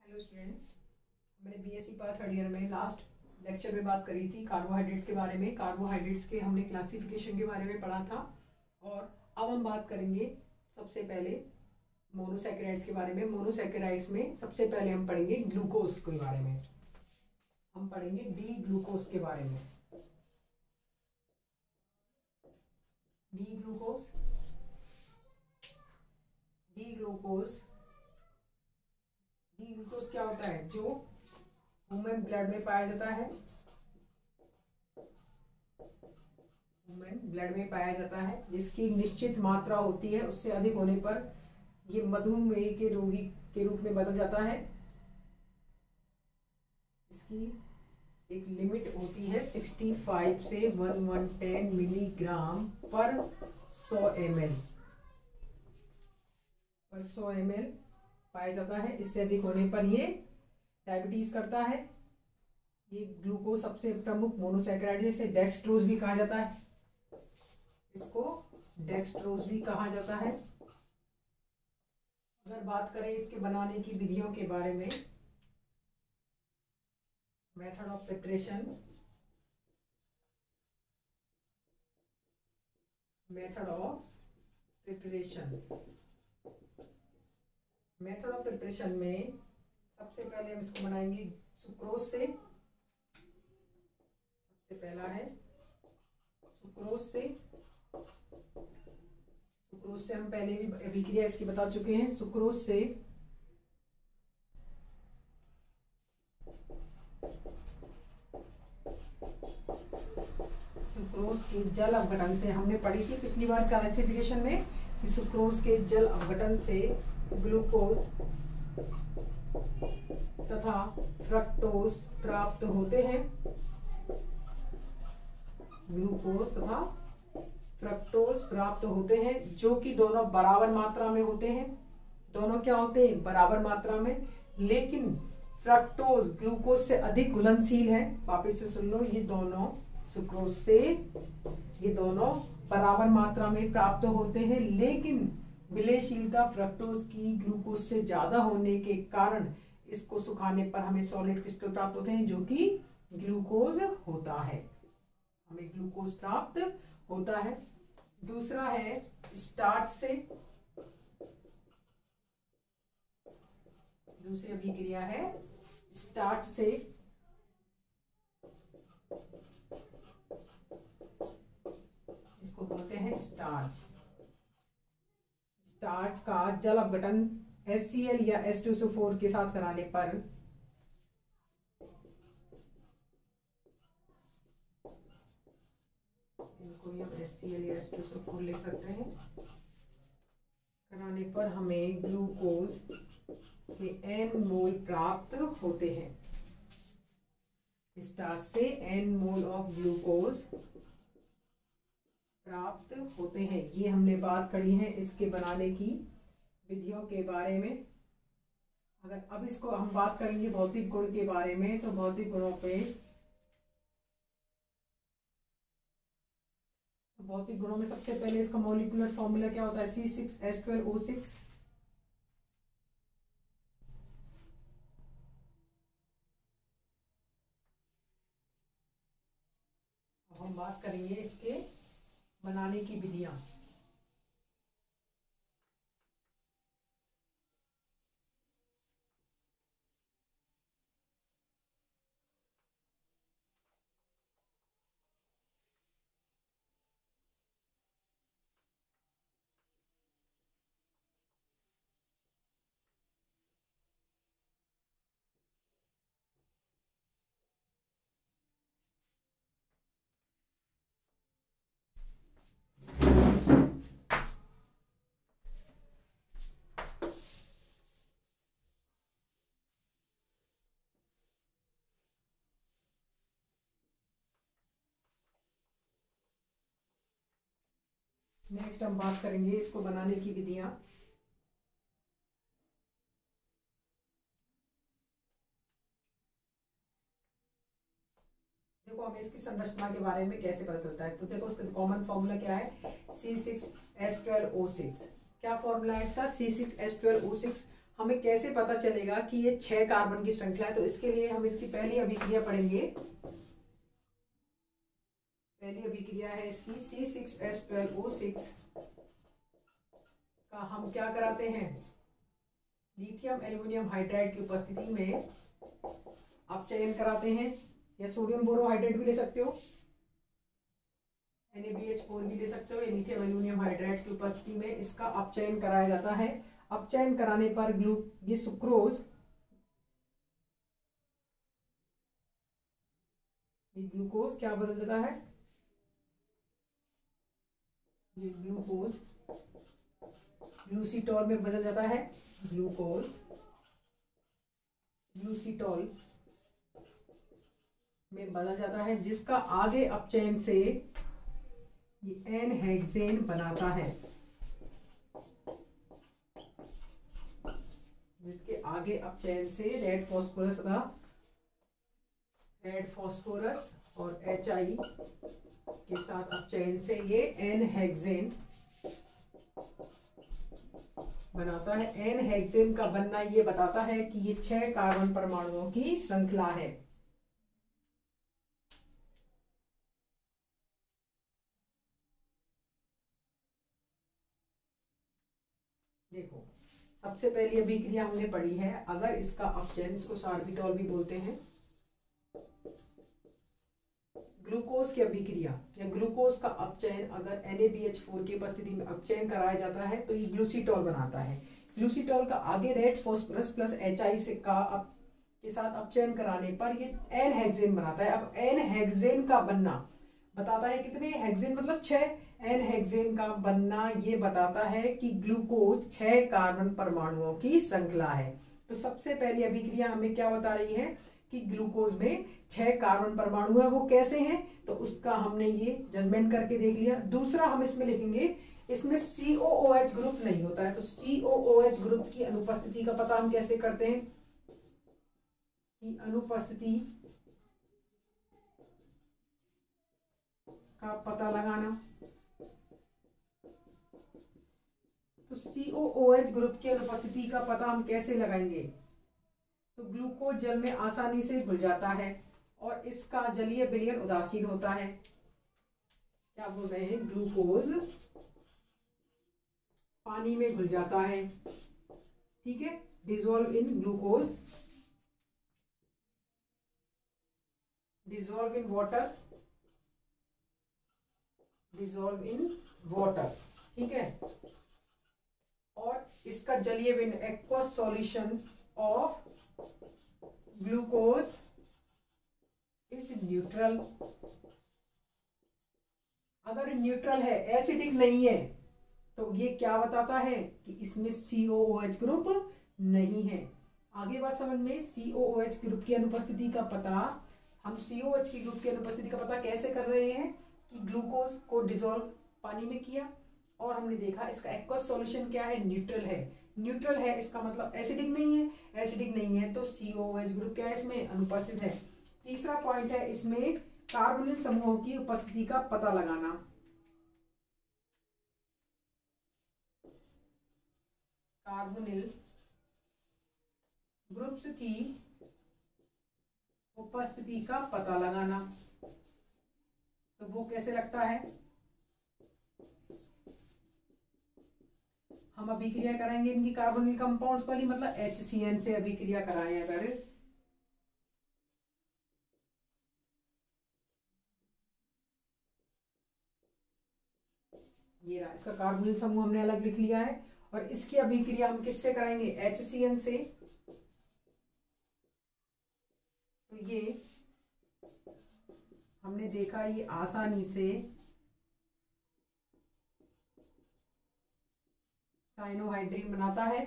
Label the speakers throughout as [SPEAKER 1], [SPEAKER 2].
[SPEAKER 1] Hello students, मैंने BSc part third year में last lecture में बात करी थी कार्बोहाइड्रेट्स के बारे में। कार्बोहाइड्रेट्स के हमने क्लासिफिकेशन के बारे में पढ़ा था और अब हम बात करेंगे सबसे पहले मोनोसैकेराइड्स के बारे में। मोनोसैकेराइड्स में सबसे पहले हम पढ़ेंगे ग्लूकोज के बारे में। हम पढ़ेंगे डी ग्लूकोज के बारे में। डी ग्लूकोज क्या होता है? जो ह्यूमन ब्लड में पाया जाता है, जिसकी निश्चित मात्रा होती है, उससे अधिक होने पर ये मधुमेह के रोगी के रूप में बदल जाता है। इसकी एक लिमिट होती है 65 से 1110 मिलीग्राम पर 100 ml पाया जाता है। इससे अधिक होने पर ये डायबिटीज करता है। ये ग्लूकोज सबसे प्रमुख मोनोसैकेराइड है। इसे डेक्सट्रोज भी कहा जाता है। अगर बात करें इसके बनाने की विधियों के बारे में, मेथड ऑफ प्रिपरेशन, में सबसे पहले हम इसको बनाएंगे सुक्रोज से। सबसे पहला है सुक्रोज से हम पहले भी अभिक्रिया इसकी बता चुके हैं। सुक्रोज से सुक्रोज के जल अपघटन से, हमने पढ़ी थी पिछली बार क्लासिफिकेशन में कि सुक्रोज के जल अपघटन से ग्लूकोज तथा फ्रक्टोज प्राप्त होते हैं। जो कि दोनों बराबर मात्रा में होते हैं। दोनों क्या होते हैं? बराबर मात्रा में। लेकिन फ्रक्टोज ग्लूकोज से अधिक घुलनशील है। वापस से सुन लो, ये दोनों सुक्रोज से ये दोनों बराबर मात्रा में प्राप्त होते हैं, लेकिन विलयशीलता फ्रक्टोज की ग्लूकोज से ज्यादा होने के कारण इसको सुखाने पर हमें सॉलिड क्रिस्टल प्राप्त होते हैं, जो कि ग्लूकोज होता है। हमें ग्लूकोज प्राप्त होता है। दूसरा है स्टार्च से। दूसरी अभिक्रिया है स्टार्च से। इसको बोलते हैं स्टार्च। स्टार्च का जल अपघटन HCl या H2SO4 के साथ कराने पर इनको हम HCl या H2SO4 ले सकते हैं। कराने पर हमें ग्लूकोज के N मोल प्राप्त होते हैं। स्टार्च से N मोल ऑफ ग्लूकोज प्राप्त होते हैं। ये हमने बात करी है इसके बनाने की विधियों के बारे में। अगर अब इसको हम बात करेंगे भौतिक गुण के बारे में, तो भौतिक गुणों पे भौतिक गुणों में सबसे पहले इसका मॉलिक्यूलर फॉर्मूला क्या होता है? C6H12O6। अब हम बात करेंगे इसके बनाने की विधियां। नेक्स्ट हम बात करेंगे इसको बनाने की विधियां। देखो हमें इसकी संरचना के बारे में कैसे पता चलता है। तो देखो उसका कॉमन फॉर्मूला क्या है? C6H12O6। क्या फॉर्मूला है इसका? C6H12O6। हमें कैसे पता चलेगा कि ये 6 कार्बन की श्रृंखला है? तो इसके लिए हम इसकी पहली अभिक्रिया पढ़ेंगे। पहली अभिक्रिया है इसकी C6H12O6 का हम क्या कराते हैं, लिथियम एल्युमिनियम हाइड्राइड की उपस्थिति में अपचयन कराते हैं, या सोडियम बोरोहाइड्रेट भी ले सकते हो, NaBH4 भी ले सकते हो, या लिथियम एल्युमिनियम हाइड्राइड की उपस्थिति में इसका अपचयन कराया जाता है। अपचयन कराने पर ये सुक्रोज, ये ग्लूकोज क्या बदल जाता है, ये ग्लूकोज ग्लूसीटॉल में बदल जाता है, ग्लूकोज ग्लूसीटॉल में बदल जाता है, जिसका आगे अपचयन से ये एन-हेक्सेन बनाता है, जिसके आगे अपचयन से रेड फॉस्फोरस और HI के साथ अपचयन से ये एन-हेक्सेन बनाता है। एन-हेक्सेन का बनना ये बताता है कि ये 6 कार्बन परमाणुओं की श्रृंखला है। देखो, सबसे पहली अभिक्रिया हमने पढ़ी है, अगर इसका अपचयन, इसको सार्बिटॉल भी बोलते हैं, ग्लूकोज की अभिक्रिया या ग्लूकोज का अपचयन अगर NaBH4 की उपस्थिति में अपचयन कराया जाता है तो ये ग्लूसीटॉल बनाता है। ग्लूसीटॉल का आगे रेड फॉस्फोरस प्लस HI से के साथ अपचयन कराने पर ये एन-हेक्सेन बनाता है। अब एन-हेक्सेन का बनना बताता है कितने हेक्सेन, मतलब 6। एन-हेक्सेन का बनना ये बताता है कि ग्लूकोज 6 कार्बन परमाणुओं की श्रृंखला है। तो सबसे पहली अभिक्रिया हमें क्या बता रही है कि ग्लूकोज में 6 कार्बन परमाणु है। वो कैसे हैं तो उसका हमने ये जजमेंट करके देख लिया। दूसरा हम इसमें लिखेंगे, इसमें COOH ग्रुप नहीं होता है, तो COOH ग्रुप की अनुपस्थिति का पता हम कैसे करते हैं कि अनुपस्थिति का पता लगाना। तो COOH ग्रुप की अनुपस्थिति का पता हम कैसे लगाएंगे, तो ग्लूकोज जल में आसानी से घुल जाता है और इसका जलीय विलयन उदासीन होता है। क्या बोल रहे हैं, ग्लूकोज पानी में घुल जाता है, ठीक है, dissolve in glucose, dissolve in water, dissolve in water, ठीक है। और इसका जलीय विलयन, aqueous solution of glucose is neutral. अगर न्यूट्रल है, एसिडिक नहीं है, तो ये क्या बताता है कि इसमें COOH ग्रुप नहीं है। आगे बात समझ में, COOH ग्रुप की अनुपस्थिति का पता, हम COOH की ग्रुप की अनुपस्थिति का पता कैसे कर रहे हैं कि ग्लूकोज को डिसॉल्व पानी में किया और हमने देखा इसका एक्वस सॉल्यूशन क्या है, न्यूट्रल है। न्यूट्रल है इसका मतलब एसिडिक नहीं है, एसिडिक नहीं है तो COOH ग्रुप क्या है, इसमें अनुपस्थित है। तीसरा पॉइंट है इसमें कार्बोनिल समूहों की उपस्थिति का पता लगाना। कार्बोनिल ग्रुप्स की उपस्थिति का पता लगाना, तो वो कैसे लगता है, हम अभिक्रिया कराएंगे इनकी कार्बोनिल कंपाउंड्स वाली, मतलब HCN से अभिक्रिया कराएं अगर, ये रहा इसका कार्बोनिल समूह हमने अलग लिख लिया है, और इसकी अभिक्रिया हम किससे कराएंगे, HCN से। तो ये हमने देखा ये आसानी से साइनोहाइड्रीन बनाता है।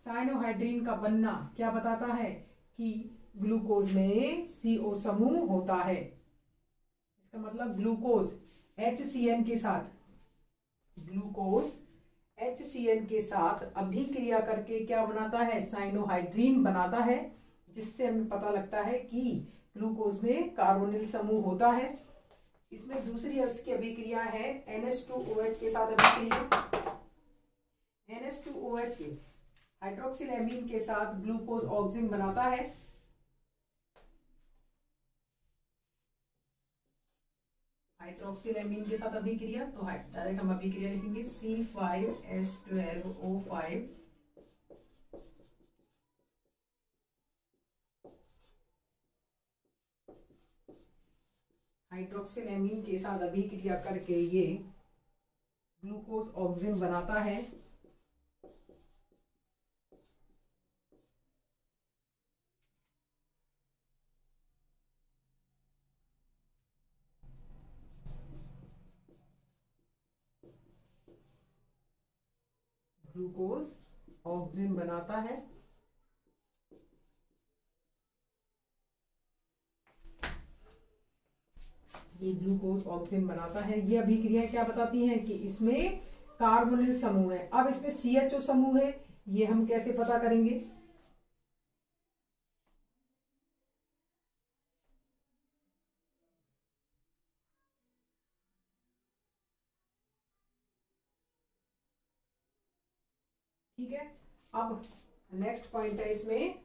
[SPEAKER 1] साइनोहाइड्रीन का बनना क्या बताता है कि ग्लूकोज में CO समूह होता है। इसका मतलब ग्लूकोज HCN के साथ, ग्लूकोज HCN के साथ अभिक्रिया करके क्या बनाता है, साइनोहाइड्रीन बनाता है, जिससे हमें पता लगता है कि ग्लूकोज में कार्बोनिल समूह होता है। इसमें दूसरी उसकी अभिक्रिया है NH2OH के साथ अभिक्रिया। NH2OH के हाइड्रोक्सिल एमीन के साथ ग्लूकोज ऑक्सिन बनाता है। हाइड्रोक्सिल एमीन के साथ अभिक्रिया, तो डायरेक्ट हम अभिक्रिया लिखेंगे C5H12O5 हाइड्रोक्सिल एमीन के साथ अभिक्रिया करके ये ग्लूकोज ऑक्सिन बनाता है। ग्लूकोज ऑक्सिन बनाता है। ये ग्लूकोज ऑक्सिन बनाता है। ये अभिक्रिया क्या बताती हैं कि इसमें कार्बोनिल समूह है। अब इसमें CHO समूह है, ये हम कैसे पता करेंगे? ठीक है, अब नेक्स्ट पॉइंट है इसमें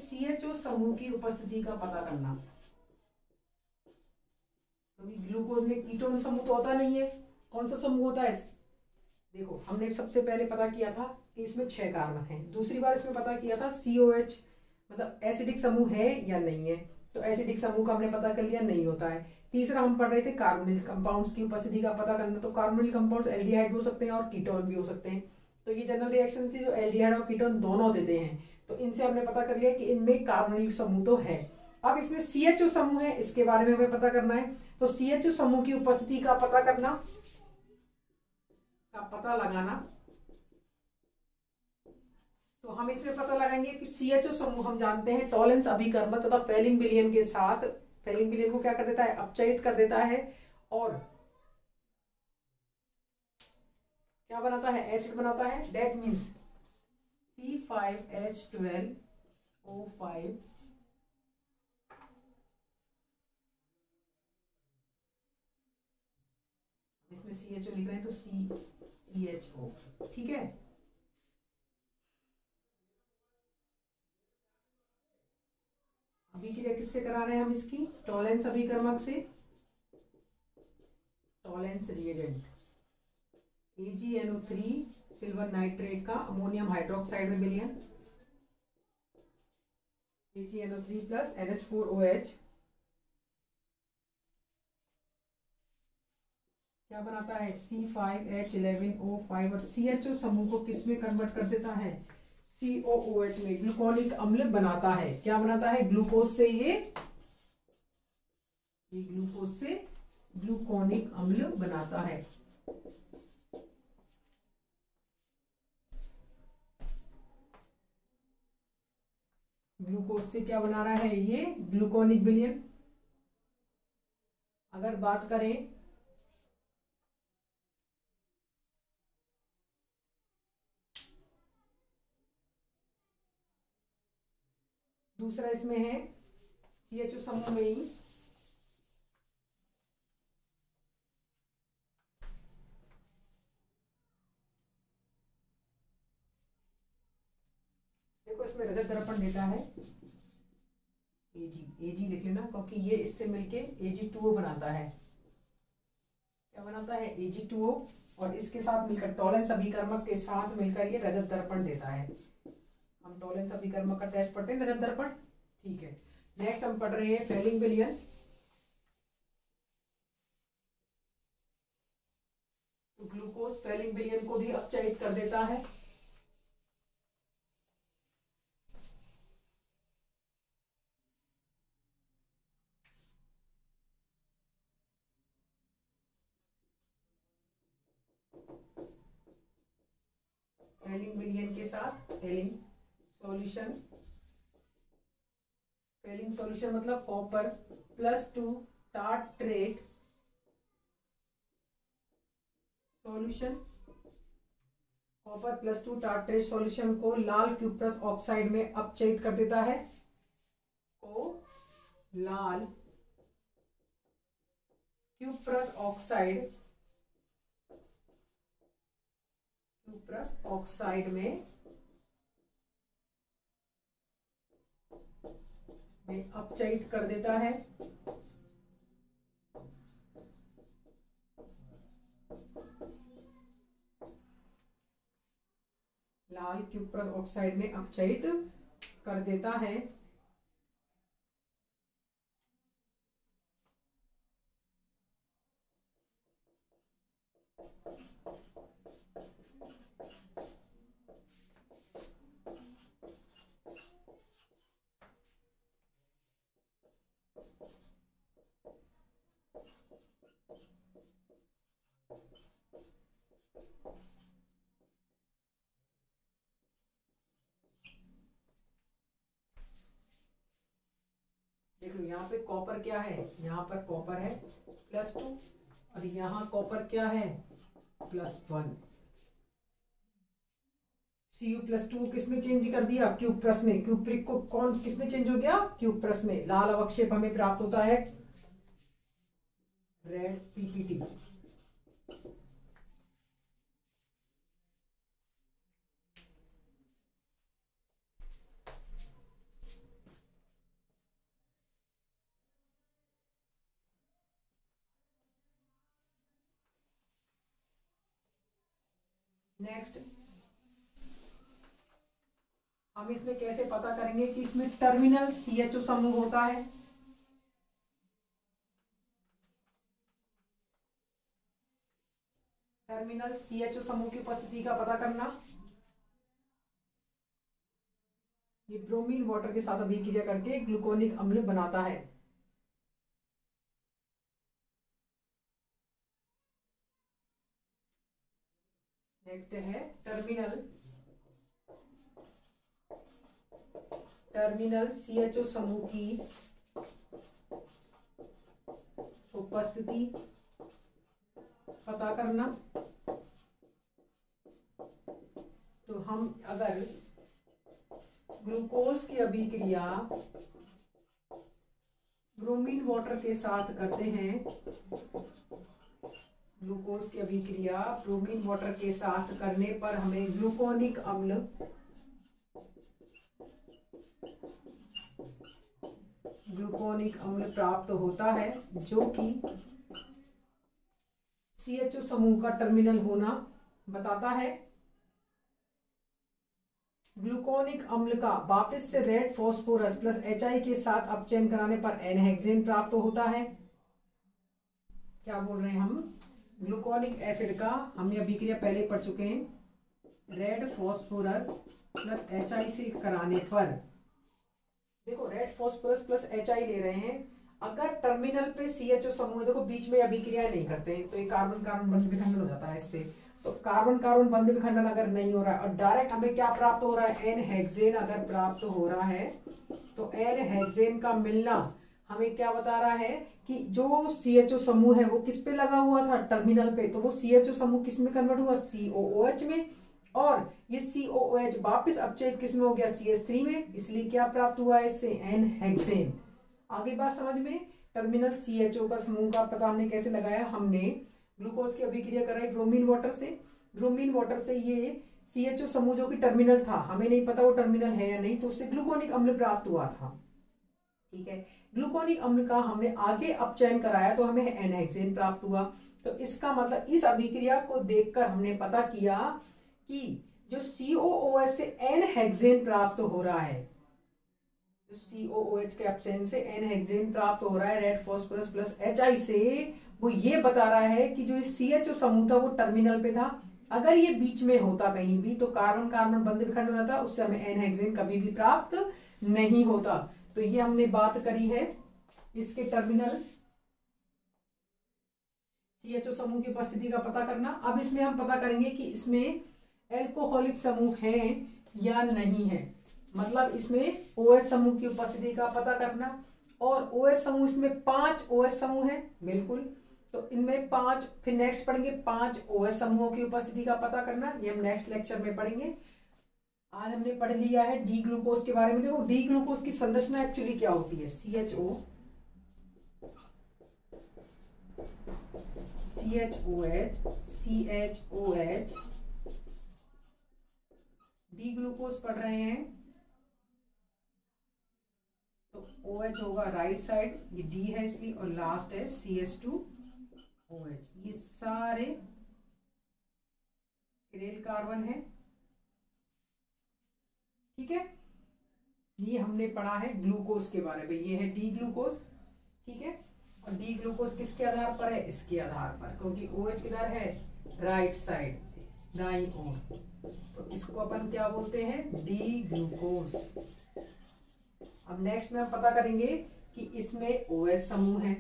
[SPEAKER 1] CHO समूह की उपस्थिति का पता करना। क्योंकि ग्लूकोज में कीटोन समूह तो होता नहीं है। कौन सा समूह होता है? देखो, हमने सबसे पहले पता किया था कि इसमें 6 कार्बन हैं। दूसरी बार इसमें पता किया था COH मतलब एसिडिक समूह है या नहीं है, तो एसिडिक समूह का हमने पता कर लिया, नहीं होता है। तीसरा हम पढ़ रहे थे कार्बोनिल कंपाउंड्स की उपस्थिति का पता करना, तो कार्बोनिल कंपाउंड्स एल्डिहाइड हो सकते हैं और कीटोन भी हो सकते हैं। तो ये जनरल रिएक्शन थी जो एल्डिहाइड और कीटोन दोनों देते हैं, तो इनसे हमने पता कर लिया कि इनमें कार्बोनिल समूह तो है। अब इसमें CHO समूह है, इसके बारे में हमें पता करना है। तो CHO समूह की उपस्थिति का पता करना, का पता लगाना, तो हम इसमें पता लगाएंगे कि CHO समूह हम जानते हैं टॉलेंस अभिकर्मक तथा फेलिंग विलयन के साथ, फेलिंग विलयन को क्या कर देता है? अपचयित कर देता है और क्या बनाता है? एसिड बनाता है। दैट मीन्स C5H12O5 इसमें CHO लिख रहे हैं तो CHO। ठीक है, अभिक्रिया किससे करा रहे हैं हम इसकी? टॉलेंस अभिकर्मक से। Tollens reagent AgNO3 silver nitrate का अमोनियम हाइड्रोक्साइड में विलयन, AgNO3 प्लस NH4OH क्या बनाता है? C5H11O5 और CHO समूह को किस में कन्वर्ट कर देता है? COOH में ग्लूकोनिक अम्ल बनाता है। क्या बनाता है? ग्लूकोज से ये ग्लूकोज से ग्लूकोनिक अम्ल बनाता है। ग्लूकोज से क्या बना रहा है? ये ग्लूकोनिक विलयन। अगर बात करें दूसरा, इसमें है CHO समूह में ही देखो, इसमें रजत दर्पण देता है Ag लिख लेना, क्योंकि ये इससे मिलके Ag2O बनाता है। क्या बनाता है? Ag2O, और इसके साथ मिलकर टॉलेंस अभिकर्मक के साथ मिलकर ये रजत दर्पण देता है। हम टॉलेंस अभिकर्मक का टेस्ट पढ़ते हैं, रजत दर्पण। ठीक है, नेक्स्ट हम पढ़ रहे हैं फेलिंग विलयन। तो ग्लूकोज फेलिंग विलयन को भी अपचयित कर देता है। फेलिंग विलयन के साथ फेलिंग सॉल्यूशन, फेलिंग सॉल्यूशन मतलब copper +2 tartrate solution. Copper +2 tartrate solution को लाल क्यूप्रस ऑक्साइड में अपचयित कर देता है। को लाल क्यूप्रस ऑक्साइड क्यूप्रस ऑक्साइड में अपचयित कर देता है। लाल क्यूप्रस ऑक्साइड में अपचयित कर देता है। देखो यहाँ पे कॉपर क्या है, यहाँ पर कॉपर है +2 और यहाँ कॉपर क्या है +1। Cu+2 किसमें चेंज कर दिया, क्यूप्रस में। क्यूप्रिक को कौन किसमें चेंज हो गया, क्यूप्रस में। लाल अवक्षेप हमें प्राप्त होता है रेड PPT। नेक्स्ट हम इसमें कैसे पता करेंगे कि इसमें टर्मिनल CHO समूह होता है। टर्मिनल CHO समूह की उपस्थिति का पता करना। ये ब्रोमीन वाटर के साथ अभिक्रिया करके ग्लूकोनिक अम्ल बनाता है। नेक्स्ट है टर्मिनल CHO समूह की उपस्थिति पता करना। तो हम अगर ग्लूकोज की अभिक्रिया ब्रोमीन वाटर के साथ करते हैं, ग्लूकोज की अभिक्रिया ब्रोमीन वाटर के साथ करने पर हमें ग्लूकोनिक अम्ल प्राप्त होता है, जो कि CHO समूह का टर्मिनल होना बताता है। ग्लूकोनिक अम्ल का वापस से रेड फास्फोरस प्लस HI के साथ अपचयन कराने पर N-हेक्सेन प्राप्त होता है। क्या बोल रहे हैं हम, ग्लूकोनिक एसिड का हमने अभिक्रिया पहले पढ़ चुके हैं, रेड फास्फोरस प्लस HI से कराने पर, देखो रेड फास्फोरस प्लस HI ले रहे हैं, अगर टर्मिनल पे CHO समूह, देखो बीच में अभिक्रिया नहीं करते हैं तो ये कार्बन कार्बन बंध विखंडन हो जाता है इससे। तो कार्बन कार्बन बंध विखंडन अगर नहीं हो रहा है और डायरेक्ट हमें क्या प्राप्त हो रहा है, N-हेक्सेन अगर प्राप्त हो रहा है, तो N-हेक्सेन का मिलना हमें क्या बता रहा है कि जो CHO समूह है वो किस पे लगा हुआ था, टर्मिनल पे, तो वो CHO समूह किस में कन्वर्ट हुआ, COOH में, और ये COOH वापस अपचयित किस में हो गया, CH3 में, इसलिए क्या प्राप्त हुआ है इससे, N-हेक्सेन। आगे बात समझ में। टर्मिनल CHO का समूह का पता हमने कैसे लगाया, हमने ग्लूकोज की अभिक्रिया कराई ब्रोमीन वाटर से, ब्रोमीन वाटर से ये CHO समूह जो कि टर्मिनल था, हमें नहीं पता वो टर्मिनल है या नहीं, तो उससे ग्लूकोनिक अम्ल प्राप्त हुआ था। ठीक है, ग्लूकोनिक अम्ल का हमने आगे अपचयन कराया तो हमें N-हेक्सेन प्राप्त हुआ। तो इसका मतलब इस अभिक्रिया को देखकर हमने पता किया कि जो COOH से N-हेक्सेन प्राप्त हो रहा है, COOH के अपचयन से N-हेक्सेन प्राप्त हो रहा है रेड फास्फोरस प्लस HI से, वो ये बता रहा है कि जो CHO समूह था वो टर्मिनल पे था। अगर ये बीच में होता कहीं भी तो कार्बन कार्बन बंध विखंडन हो जाता, उससे हमें N-हेक्सेन कभी भी प्राप्त नहीं होता। तो ये हमने बात करी है इसके टर्मिनल CHO समूह की उपस्थिति का पता करना। अब इसमें हम पता करेंगे कि इसमें एल्कोहलिक समूह है या नहीं है, मतलब इसमें OH समूह की उपस्थिति का पता करना। और OH समूह, इसमें 5 OH समूह है, बिल्कुल, तो इनमें 5, फिर नेक्स्ट पढ़ेंगे 5 OH समूहों की उपस्थिति का पता करना, ये हम नेक्स्ट लेक्चर में पढ़ेंगे। आज हमने पढ़ लिया है डी ग्लूकोज के बारे में। देखो डी ग्लूकोज की संरचना एक्चुअली क्या होती है, CHOH डी ग्लूकोज पढ़ रहे हैं तो OH होगा राइट साइड, ये D है इसलिए, और लास्ट है CH2OH। ये सारे किरेल कार्बन है, ठीक है। ये हमने पढ़ा है ग्लूकोज के बारे में, ये है डी ग्लूकोज, ठीक है। और डी ग्लूकोज किसके आधार पर है, इसके आधार पर, क्योंकि OH किधर है, राइट साइड दाईं ओर, तो इसको अपन क्या बोलते हैं, डी ग्लूकोज। अब नेक्स्ट में हम पता करेंगे कि इसमें OH समूह है,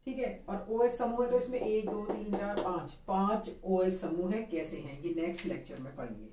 [SPEAKER 1] ठीक है। और OH समूह है तो इसमें 1 2 3 4 5 OH समूह है, कैसे हैं ये नेक्स्ट लेक्चर में पढ़ेंगे।